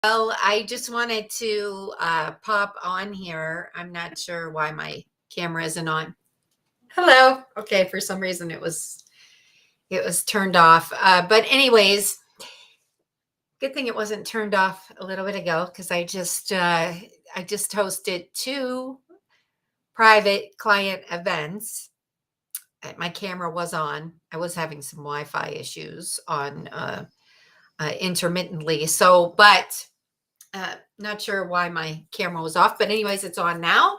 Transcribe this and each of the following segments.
Well, I just wanted to pop on here. I'm not sure why my camera isn't on. Hello. Okay, for some reason it was turned off. But anyways, good thing it wasn't turned off a little bit ago because I just hosted two private client events. My camera was on. I was having some Wi-Fi issues on intermittently. But not sure why my camera was off, but anyways, it's on now.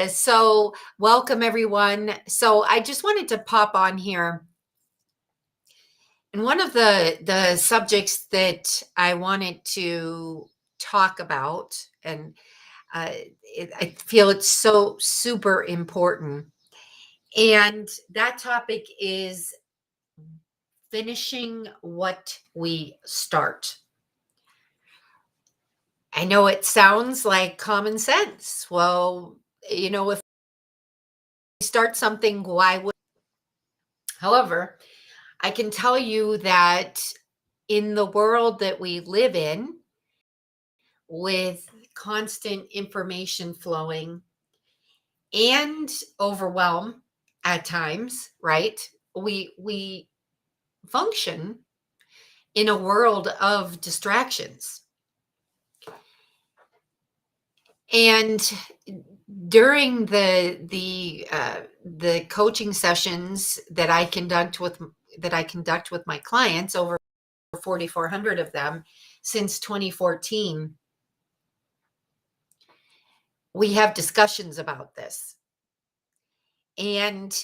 So welcome everyone. So I just wanted to pop on here. And one of the subjects that I wanted to talk about, and I feel it's so super important. And that topic is finishing what we start. I know it sounds like common sense. Well, if we start something, why would? However, I can tell you that in the world that we live in, with constant information flowing and overwhelm at times, right? We function in a world of distractions. And during the coaching sessions that I conduct with my clients, over 4,400 of them since 2014, we have discussions about this, and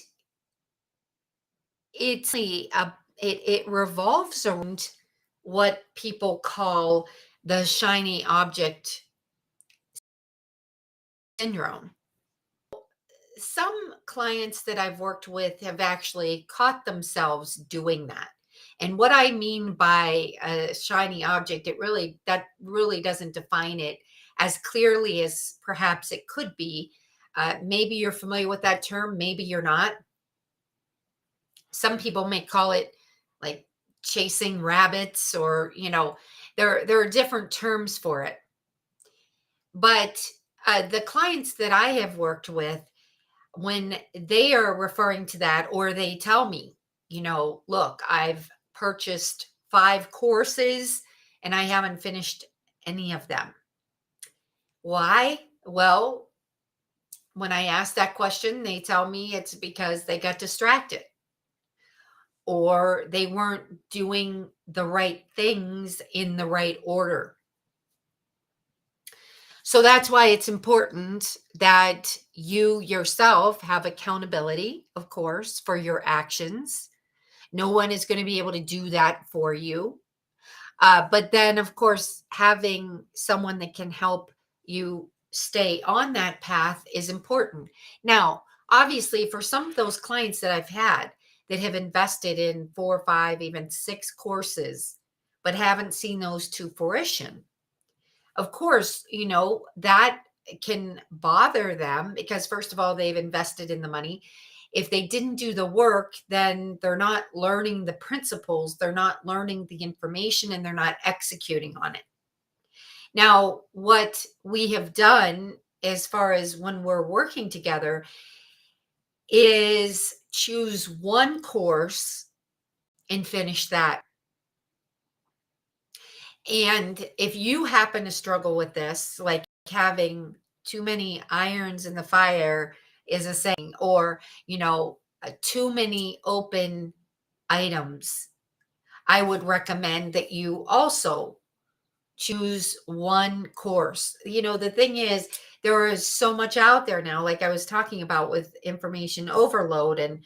it revolves around what people call the shiny object syndrome. Some clients that I've worked with have actually caught themselves doing that. And what I mean by a shiny object, that really doesn't define it as clearly as perhaps it could be. Maybe you're familiar with that term, maybe you're not. Some people may call it like chasing rabbits, or there are different terms for it. But the clients that I have worked with, when they are referring to that, or they tell me, look, I've purchased 5 courses and I haven't finished any of them. Why? Well, when I ask that question, they tell me it's because they got distracted, or they weren't doing the right things in the right order. So that's why it's important that you yourself have accountability, of course, for your actions. No one is going to be able to do that for you. But then, of course, having someone that can help you stay on that path is important. Now, obviously, for some of those clients that I've had that have invested in 4, 5, even 6 courses, but haven't seen those to fruition, of course, that can bother them because, first of all, they've invested in the money. If they didn't do the work, then they're not learning the principles, they're not learning the information, and they're not executing on it. Now, what we have done as far as when we're working together is choose one course and finish that. And if you happen to struggle with this, like having too many irons in the fire is a saying, or, too many open items, I would recommend that you also choose one course. The thing is, there is so much out there now, like I was talking about with information overload and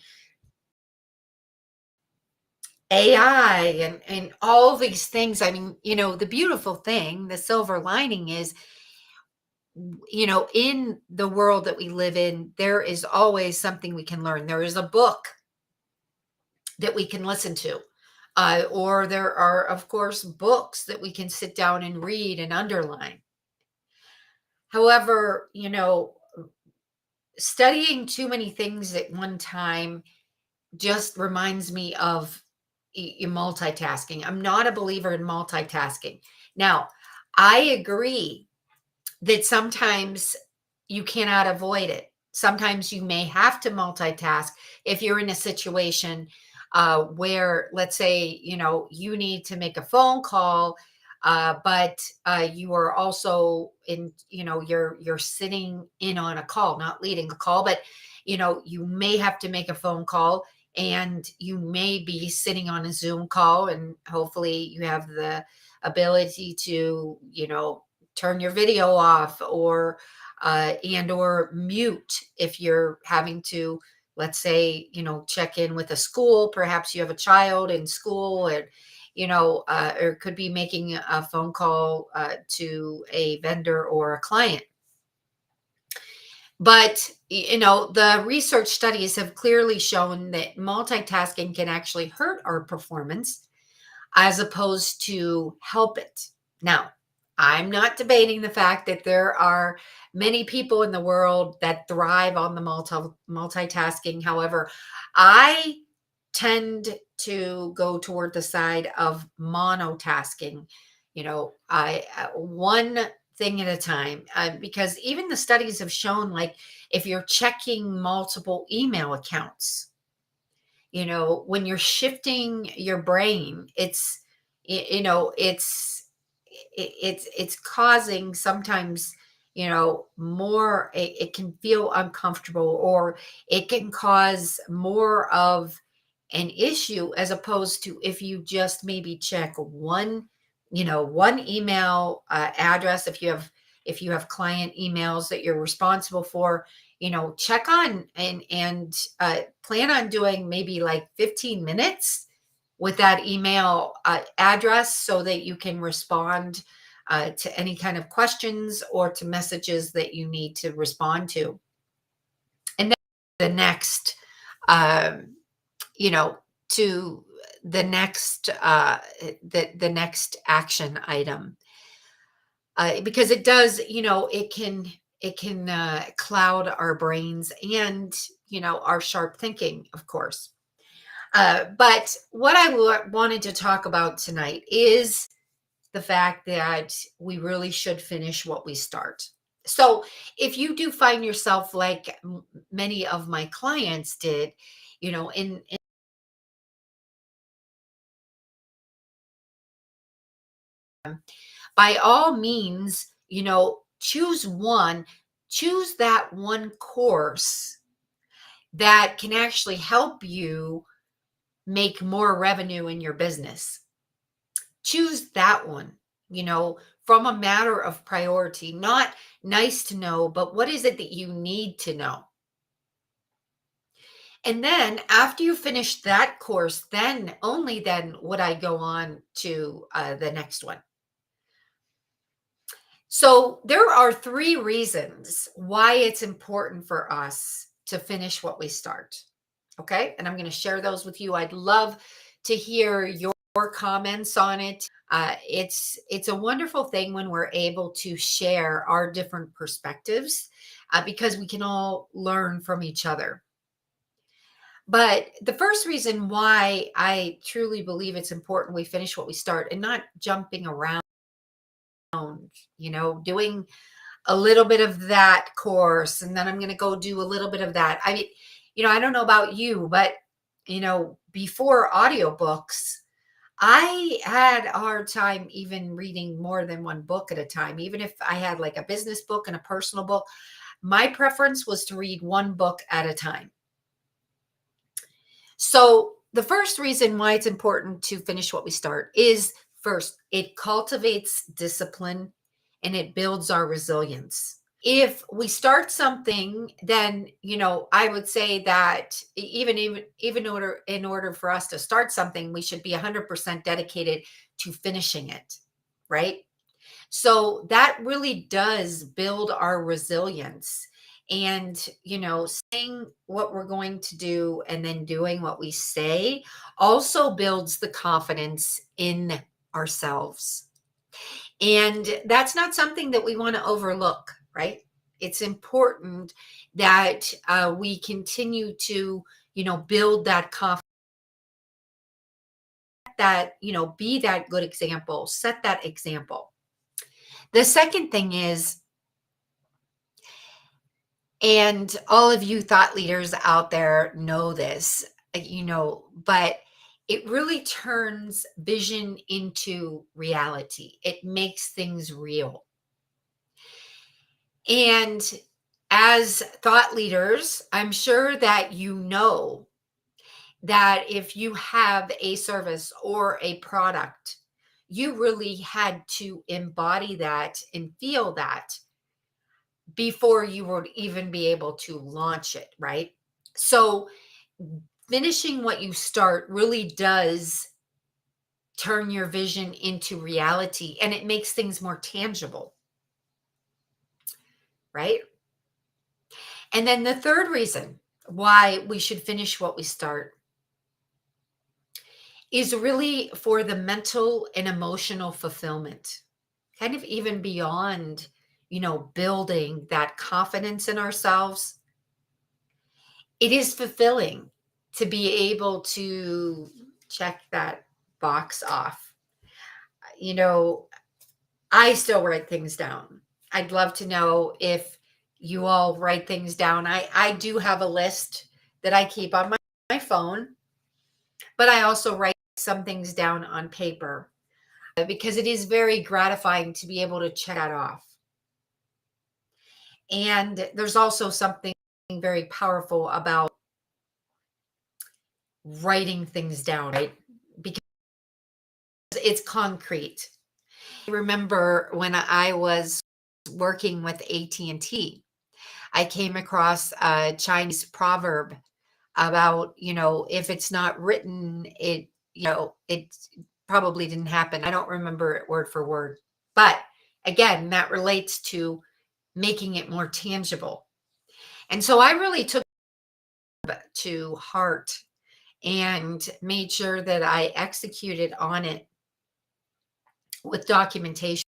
AI and all these things. I mean, the beautiful thing, the silver lining is, in the world that we live in, there is always something we can learn. There is a book that we can listen to, or there are, of course, books that we can sit down and read and underline. However, studying too many things at one time just reminds me of multitasking. I'm not a believer in multitasking. Now, I agree that sometimes you cannot avoid it. Sometimes you may have to multitask if you're in a situation where, let's say, you need to make a phone call, but you are also in, you're sitting in on a call, not leading a call, but you may have to make a phone call, and you may be sitting on a Zoom call, and hopefully you have the ability to, turn your video off, or and or mute if you're having to, let's say, check in with a school. Perhaps you have a child in school, and or could be making a phone call to a vendor or a client. But the research studies have clearly shown that multitasking can actually hurt our performance as opposed to help it. Now, I'm not debating the fact that there are many people in the world that thrive on the multitasking. However, I tend to go toward the side of monotasking. I one thing at a time, because even the studies have shown, like, if you're checking multiple email accounts, when you're shifting your brain, it's it's causing sometimes, more, it can feel uncomfortable, or it can cause more of an issue, as opposed to if you just maybe check one email address. If you have client emails that you're responsible for, check on and plan on doing maybe like 15 minutes with that email address, so that you can respond to any kind of questions or to messages that you need to respond to. And then the next, um, you know, to the next, the next action item, because it does, it can cloud our brains and our sharp thinking, of course. But what I wanted to talk about tonight is the fact that we really should finish what we start. So if you do find yourself like many of my clients did, in by all means, choose that one course that can actually help you make more revenue in your business. Choose that one, from a matter of priority, not nice to know, but what is it that you need to know? And then after you finish that course, then only then would I go on to the next one. So there are three reasons why it's important for us to finish what we start. Okay. And I'm going to share those with you. I'd love to hear your comments on it. It's a wonderful thing when we're able to share our different perspectives, because we can all learn from each other. But the first reason why I truly believe it's important we finish what we start, and not jumping around, doing a little bit of that course, and then I'm going to go do a little bit of that. I mean, I don't know about you, but before audiobooks, I had a hard time even reading more than one book at a time. Even if I had like a business book and a personal book, my preference was to read one book at a time. So the first reason why it's important to finish what we start is, first, it cultivates discipline and it builds our resilience. If we start something, then I would say that even in order for us to start something, we should be 100% dedicated to finishing it, right? So that really does build our resilience. And saying what we're going to do and then doing what we say also builds the confidence in ourselves. And that's not something that we want to overlook, right? It's important that we continue to, build that confidence, that, be that good example, set that example. The second thing is, and all of you thought leaders out there know this, but it really turns vision into reality. It makes things real. And as thought leaders, I'm sure that you know that if you have a service or a product, you really had to embody that and feel that before you would even be able to launch it, right? So, finishing what you start really does turn your vision into reality, and it makes things more tangible, right? And then the third reason why we should finish what we start is really for the mental and emotional fulfillment, kind of even beyond, building that confidence in ourselves. It is fulfilling to be able to check that box off. You know, I still write things down. I'd love to know if you all write things down. I do have a list that I keep on my phone, but I also write some things down on paper because it is very gratifying to be able to check that off. And there's also something very powerful about writing things down, right? Because it's concrete. I remember when I was working with AT&T, I came across a Chinese proverb about, if it's not written, it probably didn't happen. I don't remember it word for word. But again, that relates to making it more tangible. And so I really took it to heart and made sure that I executed on it with documentation.